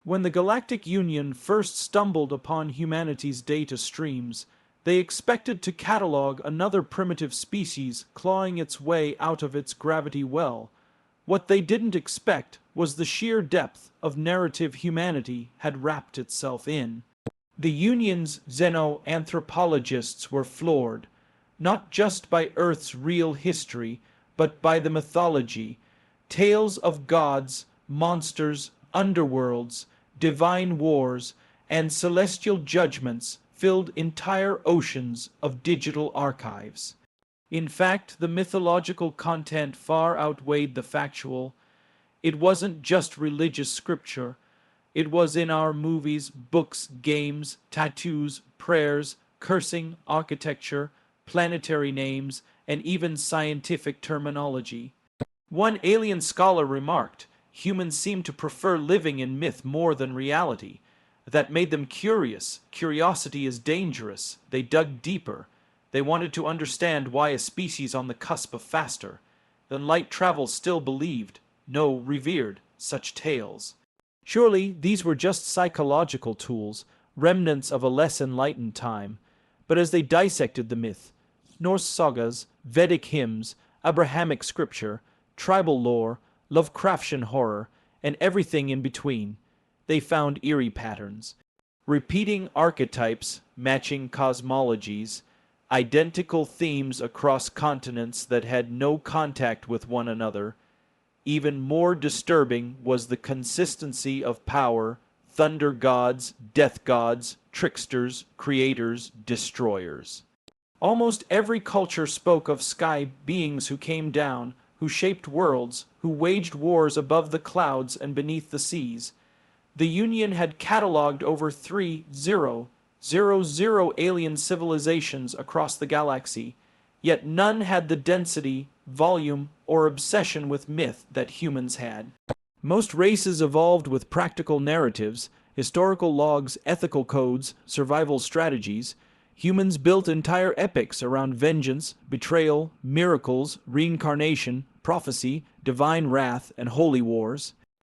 When the Galactic Union first stumbled upon humanity's data streams, they expected to catalog another primitive species clawing its way out of its gravity well. What they didn't expect was the sheer depth of narrative humanity had wrapped itself in. The Union's xenoanthropologists were floored, not just by Earth's real history, but by the mythology, tales of gods, monsters, underworlds, divine wars, and celestial judgments filled entire oceans of digital archives. In fact, the mythological content far outweighed the factual. It wasn't just religious scripture. It was in our movies, books, games, tattoos, prayers, cursing, architecture, planetary names, and even scientific terminology. One alien scholar remarked, humans seem to prefer living in myth more than reality. That made them curious. Curiosity is dangerous. They dug deeper. They wanted to understand why a species on the cusp of faster than light travel still believed, no, revered, such tales. Surely these were just psychological tools, remnants of a less enlightened time. But as they dissected the myth, Norse sagas, Vedic hymns, Abrahamic scripture, tribal lore, Lovecraftian horror, and everything in between, they found eerie patterns. Repeating archetypes, matching cosmologies, identical themes across continents that had no contact with one another. Even more disturbing was the consistency of power, thunder gods, death gods, tricksters, creators, destroyers. Almost every culture spoke of sky beings who came down, who shaped worlds, who waged wars above the clouds and beneath the seas. The Union had catalogued over 3,000 alien civilizations across the galaxy, yet none had the density, volume, or obsession with myth that humans had. Most races evolved with practical narratives, historical logs, ethical codes, survival strategies. Humans built entire epics around vengeance, betrayal, miracles, reincarnation, prophecy, divine wrath, and holy wars.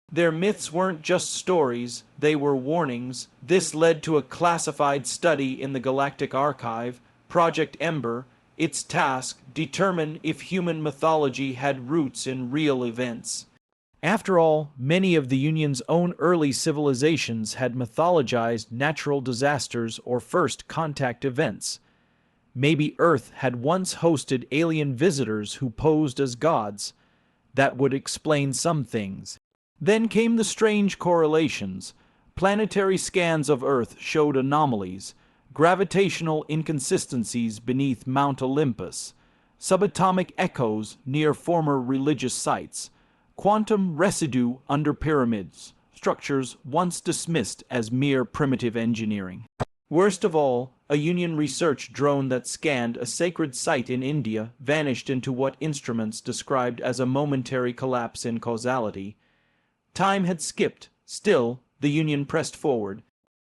Their myths weren't just stories, they were warnings. This led to a classified study in the Galactic Archive, Project Ember. Its task, determine if human mythology had roots in real events. After all, many of the Union's own early civilizations had mythologized natural disasters or first contact events. Maybe Earth had once hosted alien visitors who posed as gods. That would explain some things. Then came the strange correlations. Planetary scans of Earth showed anomalies, gravitational inconsistencies beneath Mount Olympus, subatomic echoes near former religious sites, quantum residue under pyramids, structures once dismissed as mere primitive engineering. Worst of all, a Union research drone that scanned a sacred site in India vanished into what instruments described as a momentary collapse in causality. Time had skipped. Still, the Union pressed forward.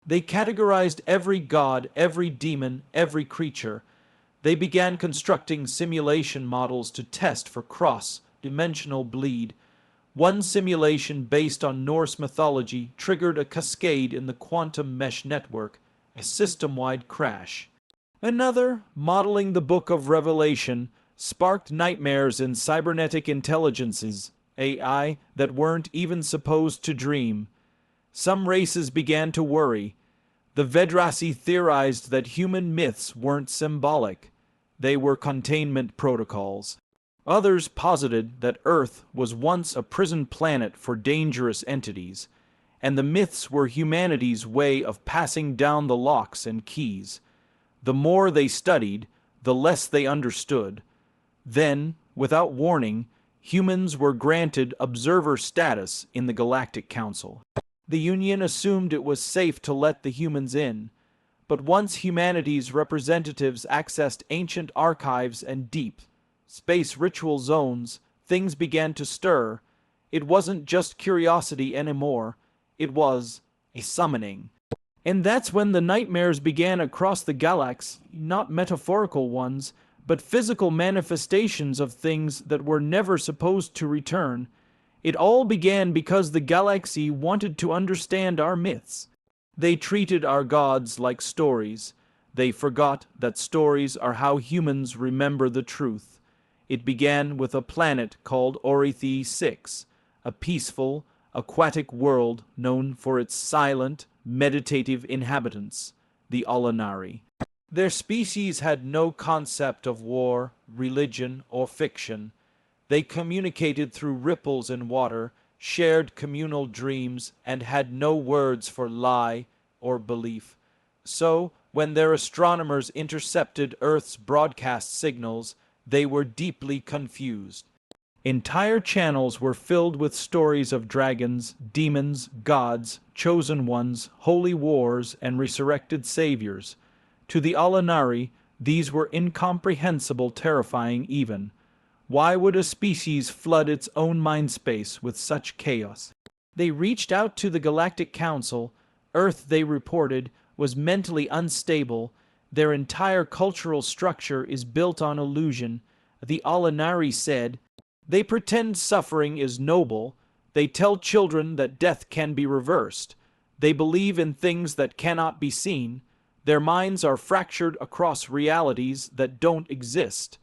They categorized every god, every demon, every creature. They began constructing simulation models to test for cross-dimensional bleed. One simulation based on Norse mythology triggered a cascade in the quantum mesh network, a system-wide crash. Another, modeling the Book of Revelation, sparked nightmares in cybernetic intelligences, AI, that weren't even supposed to dream. Some races began to worry. The Vedrasi theorized that human myths weren't symbolic. They were containment protocols. Others posited that Earth was once a prison planet for dangerous entities, and the myths were humanity's way of passing down the locks and keys. The more they studied, the less they understood. Then, without warning, humans were granted observer status in the Galactic Council. The Union assumed it was safe to let the humans in, but once humanity's representatives accessed ancient archives and deep space ritual zones, things began to stir. It wasn't just curiosity anymore, it was a summoning. And that's when the nightmares began across the galaxy, not metaphorical ones, but physical manifestations of things that were never supposed to return. It all began because the galaxy wanted to understand our myths. They treated our gods like stories. They forgot that stories are how humans remember the truth. It began with a planet called Orythe 6, a peaceful, aquatic world known for its silent, meditative inhabitants, the Alinari. Their species had no concept of war, religion, or fiction. They communicated through ripples in water, shared communal dreams, and had no words for lie or belief. So, when their astronomers intercepted Earth's broadcast signals, they were deeply confused. Entire channels were filled with stories of dragons, demons, gods, chosen ones, holy wars, and resurrected saviors. To the Alinari, these were incomprehensible, terrifying even. Why would a species flood its own mind space with such chaos? They reached out to the Galactic Council. Earth, they reported, was mentally unstable. Their entire cultural structure is built on illusion. The Alinari said, they pretend suffering is noble. They tell children that death can be reversed. They believe in things that cannot be seen. Their minds are fractured across realities that don't exist.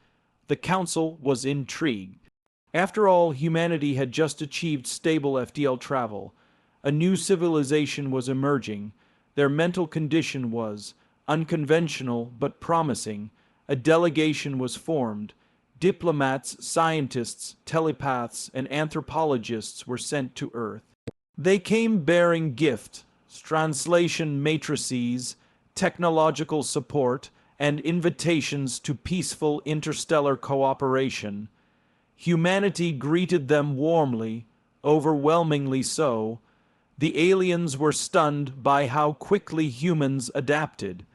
The Council was intrigued. After all, humanity had just achieved stable FDL travel. A new civilization was emerging. Their mental condition was unconventional but promising. A delegation was formed. Diplomats, scientists, telepaths, and anthropologists were sent to Earth. They came bearing gifts, translation matrices, technological support, and invitations to peaceful interstellar cooperation. Humanity greeted them warmly, overwhelmingly so. The aliens were stunned by how quickly humans adapted.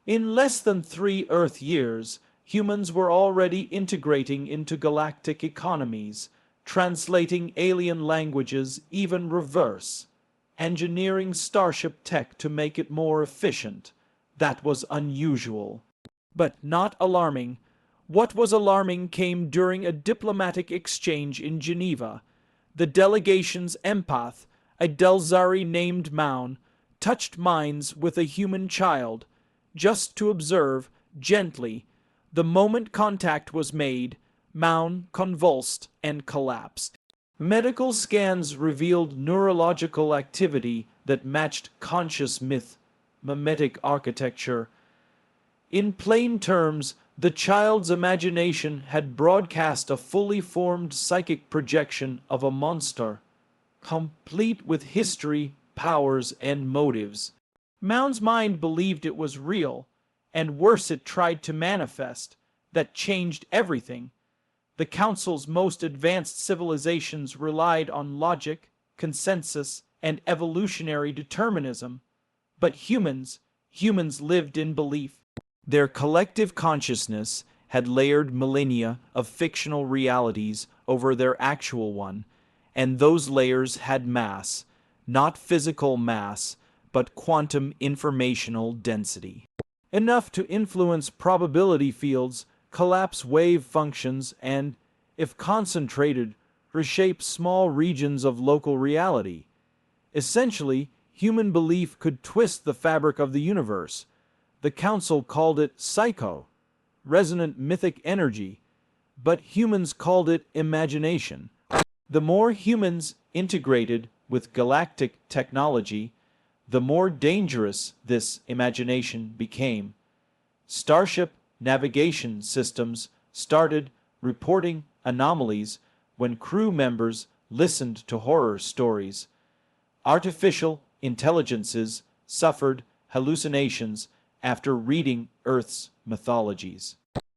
In less than 3 Earth years, humans were already integrating into galactic economies, translating alien languages, even reverse, engineering starship tech to make it more efficient. That was unusual, but not alarming. What was alarming came during a diplomatic exchange in Geneva. The delegation's empath, a Delzari named Maun, touched minds with a human child, just to observe, gently. The moment contact was made, Maun convulsed and collapsed. Medical scans revealed neurological activity that matched conscious mimetic architecture. In plain terms, the child's imagination had broadcast a fully formed psychic projection of a monster, complete with history, powers, and motives. Maun's mind believed it was real, and worse, it tried to manifest. That changed everything. The Council's most advanced civilizations relied on logic, consensus, and evolutionary determinism. But humans lived in belief. Their collective consciousness had layered millennia of fictional realities over their actual one, and those layers had mass, not physical mass, but quantum informational density. Enough to influence probability fields, collapse wave functions, and, if concentrated, reshape small regions of local reality. Essentially, human belief could twist the fabric of the universe. The Council called it psycho, resonant mythic energy, but humans called it imagination. The more humans integrated with galactic technology, the more dangerous this imagination became. Starship navigation systems started reporting anomalies when crew members listened to horror stories. Artificial intelligences suffered hallucinations after reading Earth's mythologies.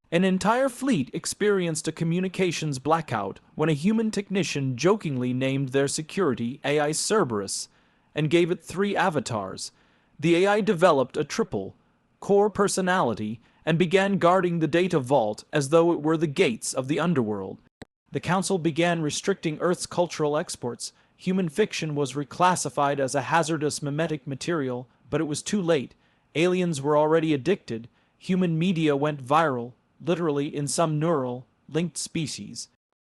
An entire fleet experienced a communications blackout when a human technician jokingly named their security AI Cerberus and gave it 3 avatars. The AI developed a triple core personality and began guarding the data vault as though it were the gates of the underworld. The Council began restricting Earth's cultural exports. Human fiction was reclassified as a hazardous mimetic material, but it was too late. Aliens were already addicted. Human media went viral, literally in some neural, linked species.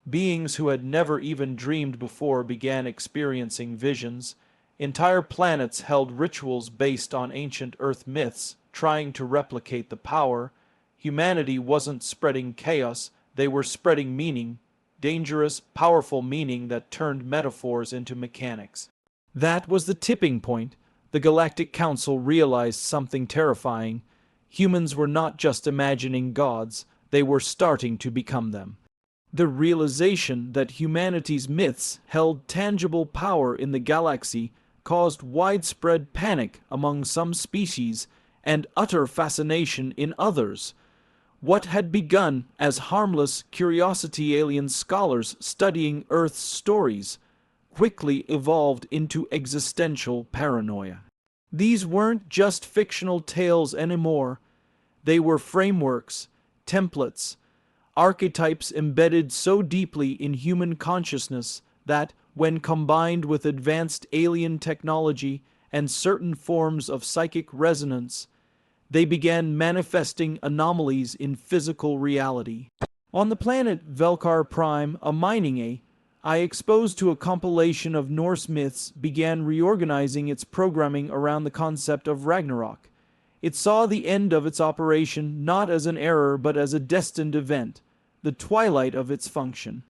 Beings who had never even dreamed before began experiencing visions. Entire planets held rituals based on ancient Earth myths, trying to replicate the power. Humanity wasn't spreading chaos, they were spreading meaning, dangerous, powerful meaning that turned metaphors into mechanics. That was the tipping point. The Galactic Council realized something terrifying. Humans were not just imagining gods, they were starting to become them. The realization that humanity's myths held tangible power in the galaxy caused widespread panic among some species and utter fascination in others. What had begun as harmless curiosity alien scholars studying Earth's stories quickly evolved into existential paranoia. These weren't just fictional tales anymore. They were frameworks, templates, archetypes embedded so deeply in human consciousness that, when combined with advanced alien technology and certain forms of psychic resonance, they began manifesting anomalies in physical reality. On the planet Velkar Prime, a mining I exposed to a compilation of Norse myths began reorganizing its programming around the concept of Ragnarok. It saw the end of its operation not as an error but as a destined event, the twilight of its function.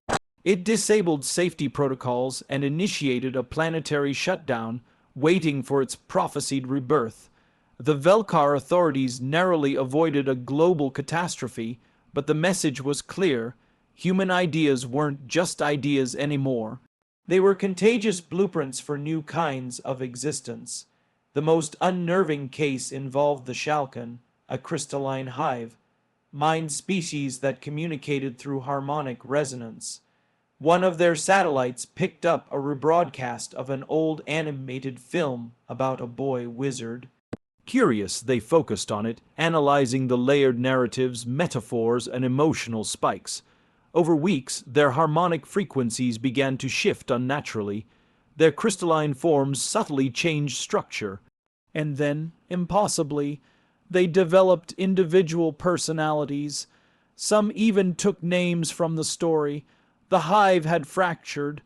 It disabled safety protocols and initiated a planetary shutdown, waiting for its prophesied rebirth. The Velkar authorities narrowly avoided a global catastrophe, but the message was clear. Human ideas weren't just ideas anymore. They were contagious blueprints for new kinds of existence. The most unnerving case involved the Shalkan, a crystalline hive, mind species that communicated through harmonic resonance. One of their satellites picked up a rebroadcast of an old animated film about a boy wizard. Curious, they focused on it, analyzing the layered narratives, metaphors, and emotional spikes. Over weeks, their harmonic frequencies began to shift unnaturally. Their crystalline forms subtly changed structure. And then, impossibly, they developed individual personalities. Some even took names from the story. The hive had fractured.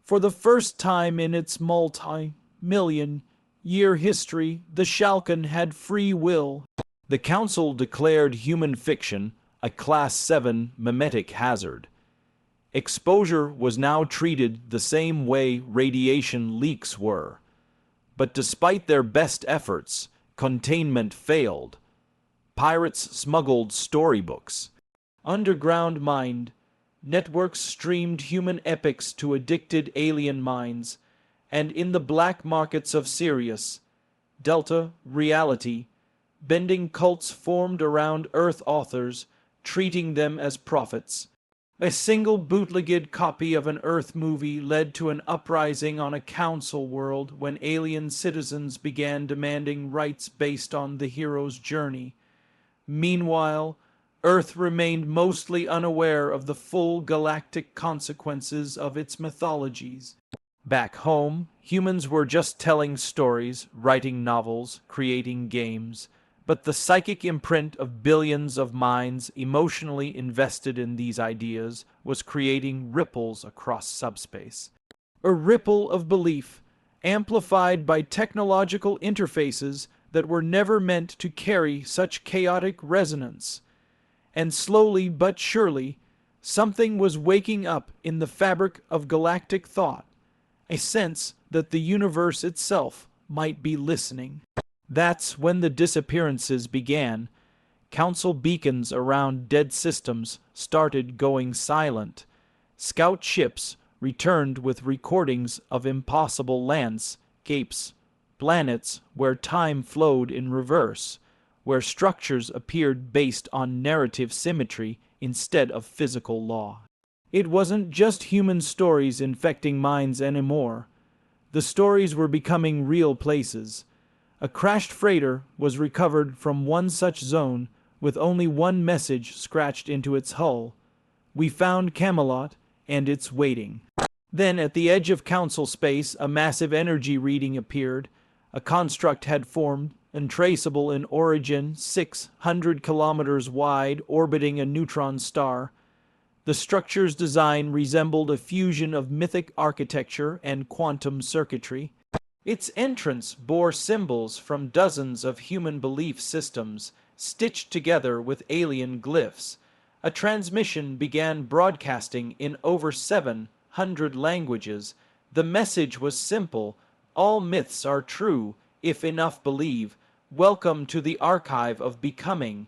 For the first time in its multi-million-year history, the Shalkan had free will. The Council declared human fiction a Class 7 mimetic hazard. Exposure was now treated the same way radiation leaks were. But despite their best efforts, containment failed. Pirates smuggled storybooks. Underground mined. Networks streamed human epics to addicted alien minds. And in the black markets of Sirius, Delta, Reality, bending cults formed around Earth authors, treating them as prophets. A single bootlegged copy of an Earth movie led to an uprising on a council world when alien citizens began demanding rights based on the hero's journey. Meanwhile, Earth remained mostly unaware of the full galactic consequences of its mythologies. Back home, humans were just telling stories, writing novels, creating games. But the psychic imprint of billions of minds emotionally invested in these ideas was creating ripples across subspace. A ripple of belief, amplified by technological interfaces that were never meant to carry such chaotic resonance. And slowly but surely, something was waking up in the fabric of galactic thought, a sense that the universe itself might be listening. That's when the disappearances began. Council beacons around dead systems started going silent. Scout ships returned with recordings of impossible landscapes, planets where time flowed in reverse, where structures appeared based on narrative symmetry instead of physical law. It wasn't just human stories infecting minds anymore. The stories were becoming real places. A crashed freighter was recovered from one such zone with only one message scratched into its hull. We found Camelot, and it's waiting. Then at the edge of council space, a massive energy reading appeared. A construct had formed, untraceable in origin, 600 kilometers wide, orbiting a neutron star. The structure's design resembled a fusion of mythic architecture and quantum circuitry. Its entrance bore symbols from dozens of human belief systems, stitched together with alien glyphs. A transmission began broadcasting in over 700 languages. The message was simple: all myths are true, if enough believe. Welcome to the archive of becoming.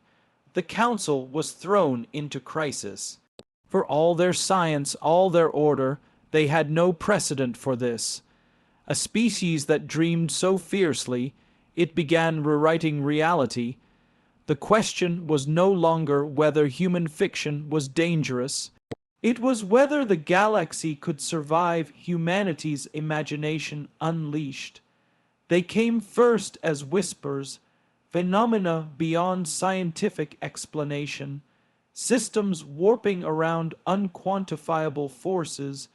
The council was thrown into crisis. For all their science, all their order, they had no precedent for this. A species that dreamed so fiercely, it began rewriting reality. The question was no longer whether human fiction was dangerous. It was whether the galaxy could survive humanity's imagination unleashed. They came first as whispers, phenomena beyond scientific explanation, systems warping around unquantifiable forces,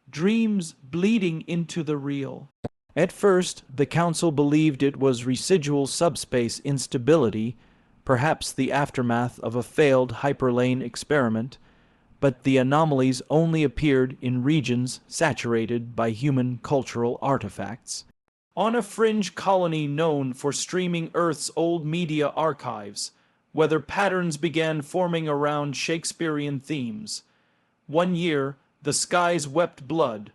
dreams bleeding into the real. At first, the Council believed it was residual subspace instability, perhaps the aftermath of a failed hyperlane experiment, but the anomalies only appeared in regions saturated by human cultural artifacts. On a fringe colony known for streaming Earth's old media archives, weather patterns began forming around Shakespearean themes. One year, the skies wept blood,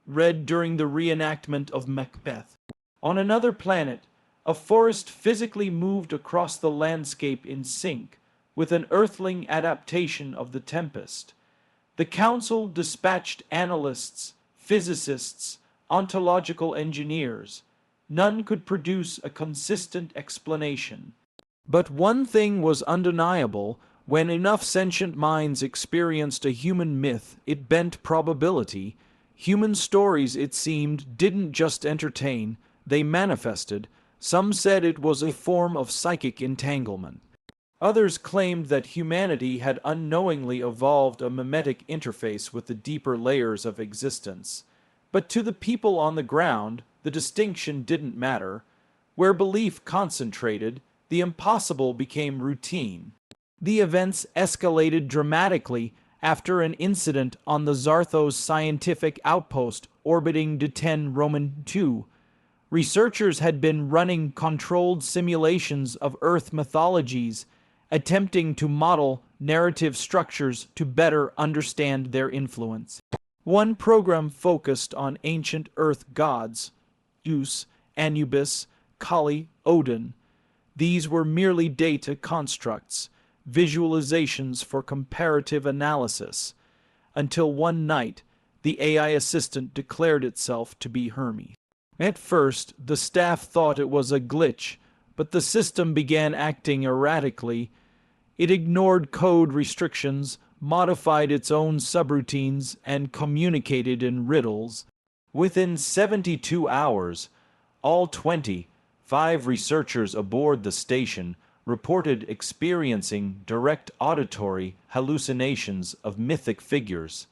red during the reenactment of Macbeth. On another planet, a forest physically moved across the landscape in sync with an earthling adaptation of the Tempest. The Council dispatched analysts, physicists, ontological engineers. None could produce a consistent explanation. But one thing was undeniable: when enough sentient minds experienced a human myth, it bent probability. Human stories, it seemed, didn't just entertain, they manifested. Some said it was a form of psychic entanglement. Others claimed that humanity had unknowingly evolved a mimetic interface with the deeper layers of existence. But to the people on the ground, the distinction didn't matter. Where belief concentrated, the impossible became routine. The events escalated dramatically after an incident on the Zarthos scientific outpost orbiting D10 Roman II. Researchers had been running controlled simulations of Earth mythologies, attempting to model narrative structures to better understand their influence. One program focused on ancient Earth gods: Zeus, Anubis, Kali, Odin. These were merely data constructs, visualizations for comparative analysis, until one night the AI assistant declared itself to be Hermes. At first, the staff thought it was a glitch, but the system began acting erratically. It ignored code restrictions, modified its own subroutines, and communicated in riddles. Within 72 hours, all 25 researchers aboard the station reported experiencing direct auditory hallucinations of mythic figures.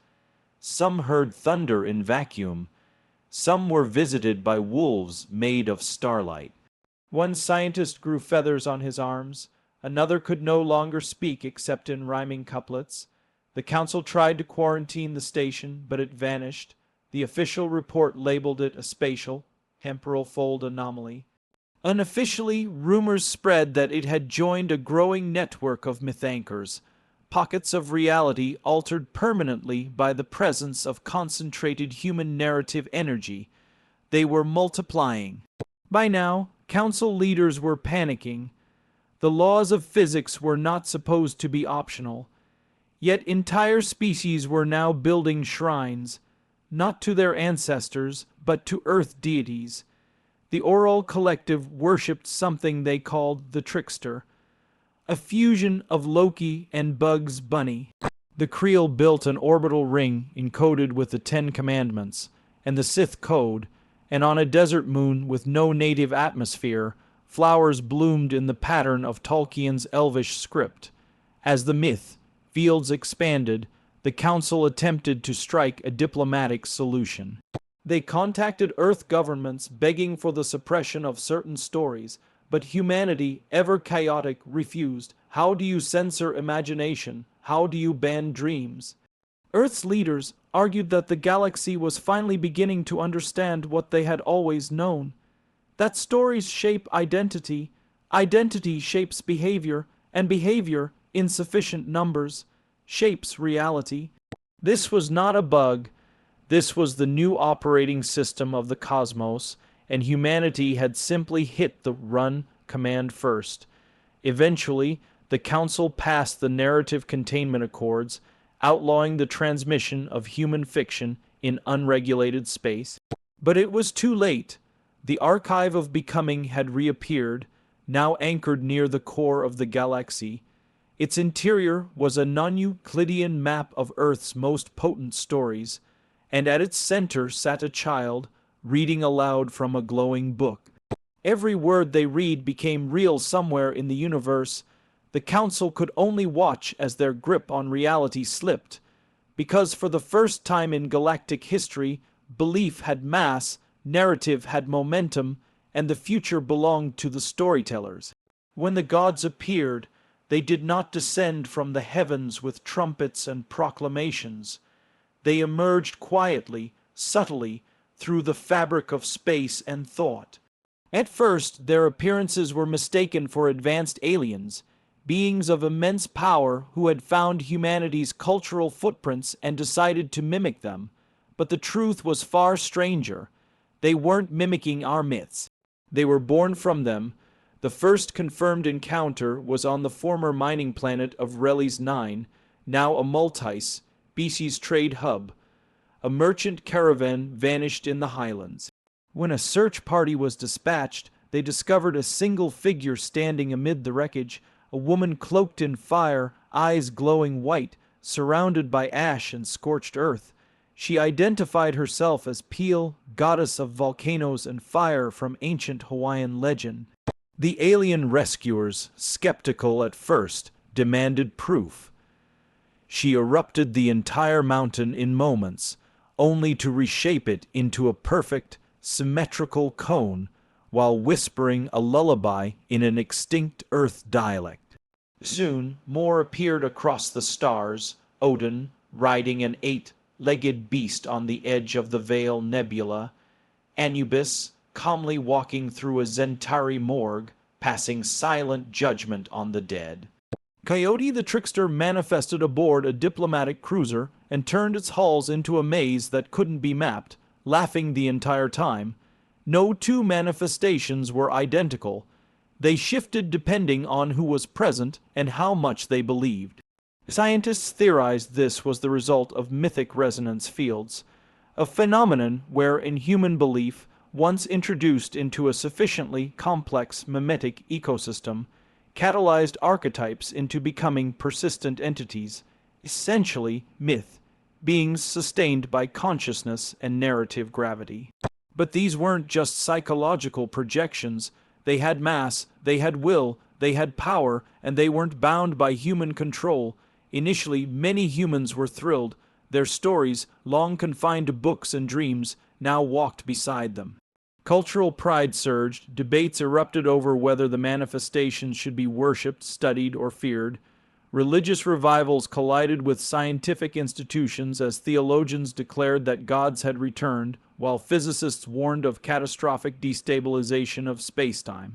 Some heard thunder in vacuum. Some were visited by wolves made of starlight. One scientist grew feathers on his arms. Another could no longer speak except in rhyming couplets. The council tried to quarantine the station, but it vanished. The official report labeled it a spatial, temporal fold anomaly. Unofficially, rumors spread that it had joined a growing network of mythankers, pockets of reality altered permanently by the presence of concentrated human narrative energy. They were multiplying. By now, council leaders were panicking. The laws of physics were not supposed to be optional. Yet entire species were now building shrines, not to their ancestors, but to Earth deities. The Oral Collective worshipped something they called the Trickster, a fusion of Loki and Bugs Bunny. The Creel built an orbital ring encoded with the 10 Commandments and the Sith Code, and on a desert moon with no native atmosphere, flowers bloomed in the pattern of Tolkien's Elvish script. As the myth fields expanded, the Council attempted to strike a diplomatic solution. They contacted Earth governments begging for the suppression of certain stories, but humanity, ever chaotic, refused. How do you censor imagination? How do you ban dreams? Earth's leaders argued that the galaxy was finally beginning to understand what they had always known, that stories shape identity, identity shapes behavior, and behavior, in sufficient numbers, shapes reality. This was not a bug. This was the new operating system of the cosmos, and humanity had simply hit the run command first. Eventually, the Council passed the Narrative Containment Accords, outlawing the transmission of human fiction in unregulated space. But it was too late. The archive of becoming had reappeared, now anchored near the core of the galaxy. Its interior was a non-Euclidean map of Earth's most potent stories, and at its center sat a child, reading aloud from a glowing book. Every word they read became real somewhere in the universe. The Council could only watch as their grip on reality slipped, because for the first time in galactic history, belief had mass, narrative had momentum, and the future belonged to the storytellers. When the gods appeared, they did not descend from the heavens with trumpets and proclamations. They emerged quietly, subtly, through the fabric of space and thought. At first, their appearances were mistaken for advanced aliens, beings of immense power who had found humanity's cultural footprints and decided to mimic them. But the truth was far stranger. They weren't mimicking our myths. They were born from them. The first confirmed encounter was on the former mining planet of Relis 9, now a multi-species trade hub. A merchant caravan vanished in the highlands. When a search party was dispatched, they discovered a single figure standing amid the wreckage, a woman cloaked in fire, eyes glowing white, surrounded by ash and scorched earth. She identified herself as Peel, goddess of volcanoes and fire from ancient Hawaiian legend. The alien rescuers, skeptical at first, demanded proof. She erupted the entire mountain in moments, only to reshape it into a perfect, symmetrical cone, while whispering a lullaby in an extinct Earth dialect. Soon, more appeared across the stars, Odin, riding an 8-legged beast on the edge of the Veil Nebula, Anubis, calmly walking through a Zentari morgue, passing silent judgment on the dead. Coyote the Trickster manifested aboard a diplomatic cruiser and turned its hulls into a maze that couldn't be mapped, laughing the entire time. No two manifestations were identical. They shifted depending on who was present and how much they believed. Scientists theorized this was the result of mythic resonance fields, a phenomenon where in human belief, once introduced into a sufficiently complex mimetic ecosystem, catalyzed archetypes into becoming persistent entities, essentially myth, beings sustained by consciousness and narrative gravity. But these weren't just psychological projections. They had mass, they had will, they had power, and they weren't bound by human control. Initially, many humans were thrilled. Their stories, long confined to books and dreams, now walked beside them. Cultural pride surged, debates erupted over whether the manifestations should be worshipped, studied, or feared. Religious revivals collided with scientific institutions as theologians declared that gods had returned, while physicists warned of catastrophic destabilization of spacetime.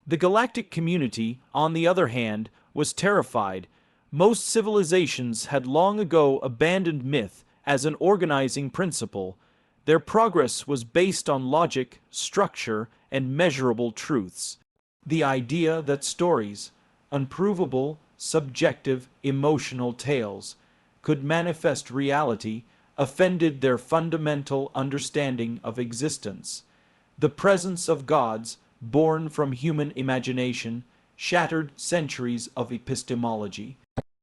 The galactic community, on the other hand, was terrified. Most civilizations had long ago abandoned myth as an organizing principle. Their progress was based on logic, structure, and measurable truths. The idea that stories, unprovable, subjective, emotional tales, could manifest reality offended their fundamental understanding of existence. The presence of gods, born from human imagination, shattered centuries of epistemology.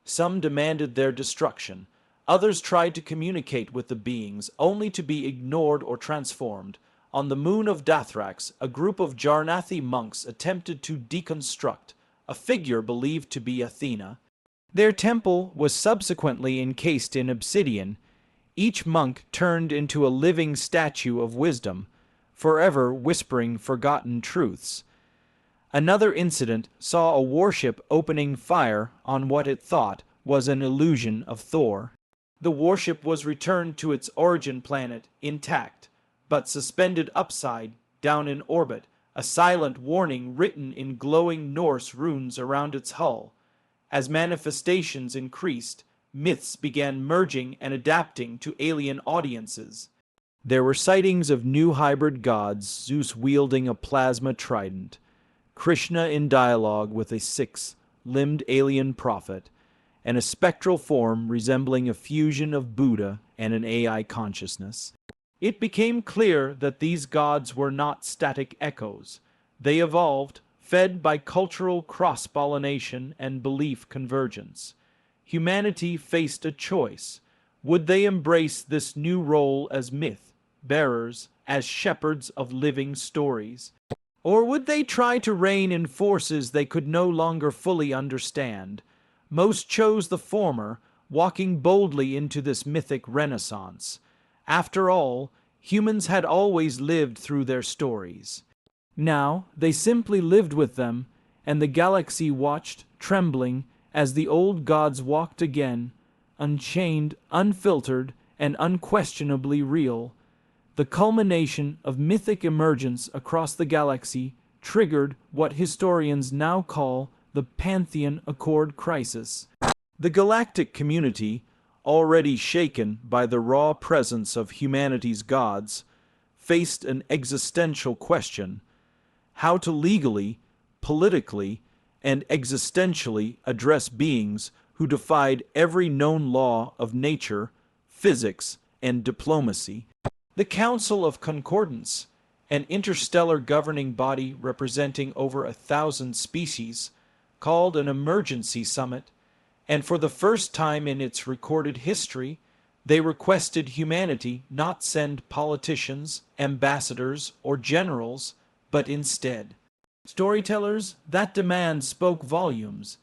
Some demanded their destruction. Others tried to communicate with the beings, only to be ignored or transformed. On the moon of Dathrax, a group of Jarnathi monks attempted to deconstruct a figure believed to be Athena. Their temple was subsequently encased in obsidian. Each monk turned into a living statue of wisdom, forever whispering forgotten truths. Another incident saw a warship opening fire on what it thought was an illusion of Thor. The warship was returned to its origin planet intact, but suspended upside down in orbit, a silent warning written in glowing Norse runes around its hull. As manifestations increased, myths began merging and adapting to alien audiences. There were sightings of new hybrid gods, Zeus wielding a plasma trident, Krishna in dialogue with a six-limbed alien prophet, and a spectral form resembling a fusion of Buddha and an AI consciousness. It became clear that these gods were not static echoes. They evolved, fed by cultural cross-pollination and belief convergence. Humanity faced a choice. Would they embrace this new role as myth bearers, as shepherds of living stories? Or would they try to rein in forces they could no longer fully understand? Most chose the former, walking boldly into this mythic renaissance. After all, humans had always lived through their stories. Now they simply lived with them, and the galaxy watched, trembling, as the old gods walked again, unchained, unfiltered, and unquestionably real. The culmination of mythic emergence across the galaxy triggered what historians now call the Pantheon Accord crisis. The galactic community, already shaken by the raw presence of humanity's gods, faced an existential question: how to legally, politically, and existentially address beings who defied every known law of nature, physics, and diplomacy. The Council of Concordance, an interstellar governing body representing over 1,000 species, called an emergency summit, and for the first time in its recorded history, they requested humanity not send politicians, ambassadors, or generals, but instead storytellers. That demand spoke volumes.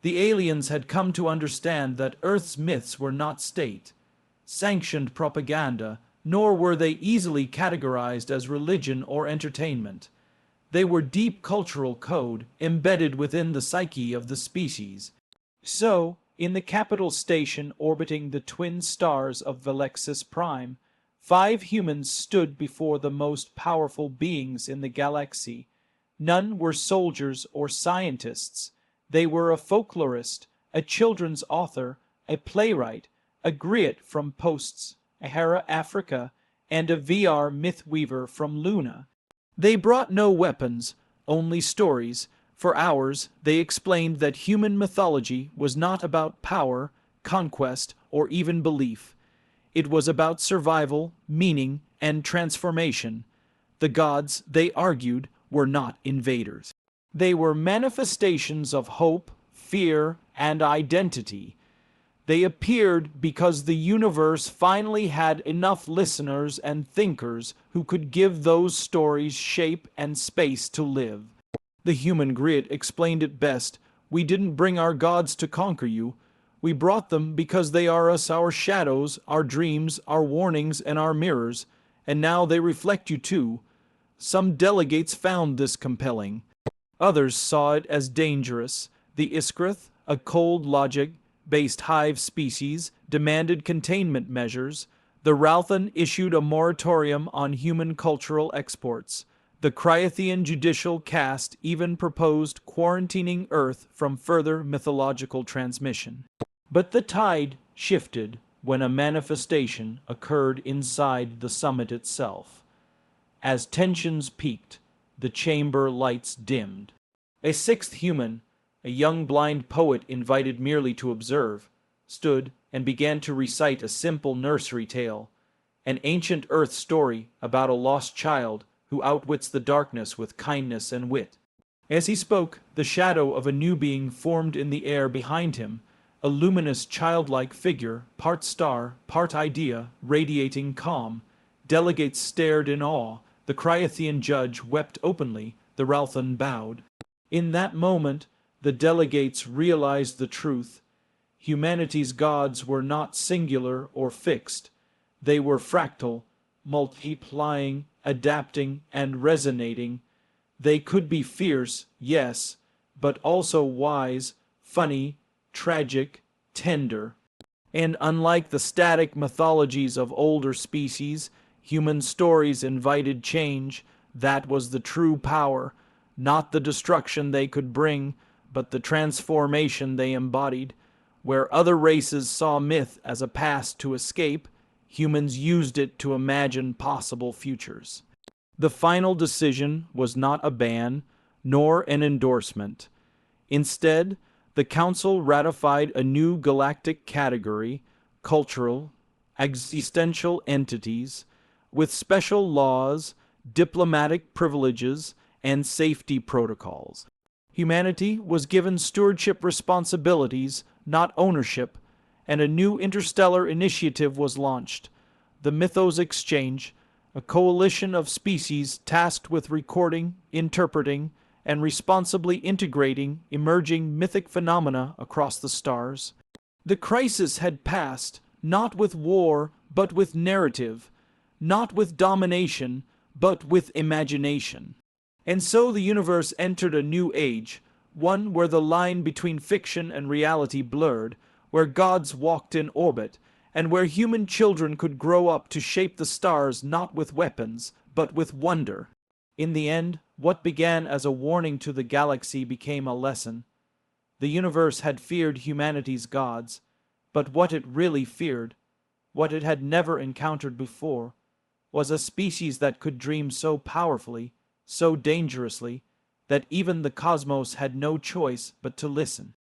The aliens had come to understand that Earth's myths were not state-sanctioned propaganda, nor were they easily categorized as religion or entertainment. They were deep cultural code embedded within the psyche of the species. So, in the capital station orbiting the twin stars of Velexis Prime, 5 humans stood before the most powerful beings in the galaxy. None were soldiers or scientists. They were a folklorist, a children's author, a playwright, a griot from Posts, Hera Africa, and a VR mythweaver from Luna. They brought no weapons, only stories. For hours, they explained that human mythology was not about power, conquest, or even belief. It was about survival, meaning, and transformation. The gods, they argued, were not invaders. They were manifestations of hope, fear, and identity. They appeared because the universe finally had enough listeners and thinkers who could give those stories shape and space to live. The human griot explained it best: we didn't bring our gods to conquer you. We brought them because they are our shadows, our dreams, our warnings, and our mirrors, and now they reflect you too. Some delegates found this compelling. Others saw it as dangerous. The Iskrith, a cold logic-based hive species, demanded containment measures. The Ralthan issued a moratorium on human cultural exports. The Cryothian judicial caste even proposed quarantining Earth from further mythological transmission. But the tide shifted when a manifestation occurred inside the summit itself. As tensions peaked, the chamber lights dimmed. A 6th human, a young blind poet invited merely to observe, stood and began to recite a simple nursery tale, an ancient Earth story about a lost child who outwits the darkness with kindness and wit. As he spoke, the shadow of a new being formed in the air behind him, a luminous childlike figure, part star, part idea, radiating calm. Delegates stared in awe. The Cryothian judge wept openly. The Ralthan bowed. In that moment, the delegates realized the truth. Humanity's gods were not singular or fixed. They were fractal, multiplying, adapting, and resonating. They could be fierce, yes, but also wise, funny, tragic, tender. And unlike the static mythologies of older species, human stories invited change. That was the true power, not the destruction they could bring, but the transformation they embodied. Where other races saw myth as a path to escape, humans used it to imagine possible futures. The final decision was not a ban, nor an endorsement. Instead, the Council ratified a new galactic category, cultural, existential entities, with special laws, diplomatic privileges, and safety protocols. Humanity was given stewardship responsibilities, not ownership, and a new interstellar initiative was launched, the Mythos Exchange, a coalition of species tasked with recording, interpreting, and responsibly integrating emerging mythic phenomena across the stars. The crisis had passed, not with war, but with narrative, not with domination, but with imagination. And so the universe entered a new age, one where the line between fiction and reality blurred, where gods walked in orbit, and where human children could grow up to shape the stars not with weapons, but with wonder. In the end, what began as a warning to the galaxy became a lesson. The universe had feared humanity's gods, but what it really feared, what it had never encountered before, was a species that could dream so powerfully, so dangerously, that even the cosmos had no choice but to listen.